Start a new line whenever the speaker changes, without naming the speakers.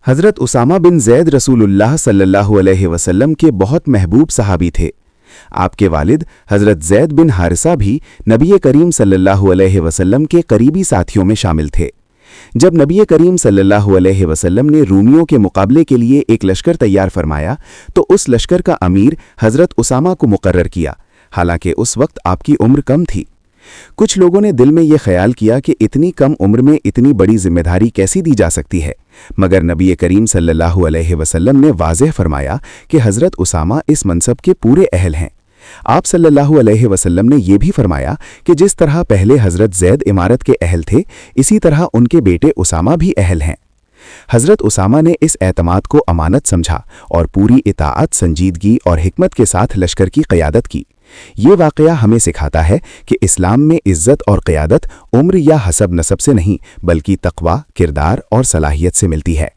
حضرت اسامہ بن زید رسول اللہ صلی اللہ علیہ وسلم کے بہت محبوب صحابی تھے۔ آپ کے والد حضرت زید بن حارثہ بھی نبی کریم صلی اللہ علیہ وسلم کے قریبی ساتھیوں میں شامل تھے۔ جب نبی کریم صلی اللہ علیہ وسلم نے رومیوں کے مقابلے کے لیے ایک لشکر تیار فرمایا تو اس لشکر کا امیر حضرت اسامہ کو مقرر کیا، حالانکہ اس وقت آپ کی عمر کم تھی۔ کچھ لوگوں نے دل میں یہ خیال کیا کہ اتنی کم عمر میں اتنی بڑی ذمہ داری کیسی دی جا سکتی ہے، مگر نبی کریم صلی اللہ علیہ وسلم نے واضح فرمایا کہ حضرت اسامہ اس منصب کے پورے اہل ہیں۔ آپ صلی اللہ علیہ وسلم نے یہ بھی فرمایا کہ جس طرح پہلے حضرت زید امارت کے اہل تھے، اسی طرح ان کے بیٹے اسامہ بھی اہل ہیں۔ حضرت اسامہ نے اس اعتماد کو امانت سمجھا اور پوری اطاعت، سنجیدگی اور حکمت کے ساتھ لشکر کی قیادت کی۔ یہ واقعہ ہمیں سکھاتا ہے کہ اسلام میں عزت اور قیادت عمر یا حسب نسب سے نہیں بلکہ تقوی، کردار اور صلاحیت سے ملتی ہے۔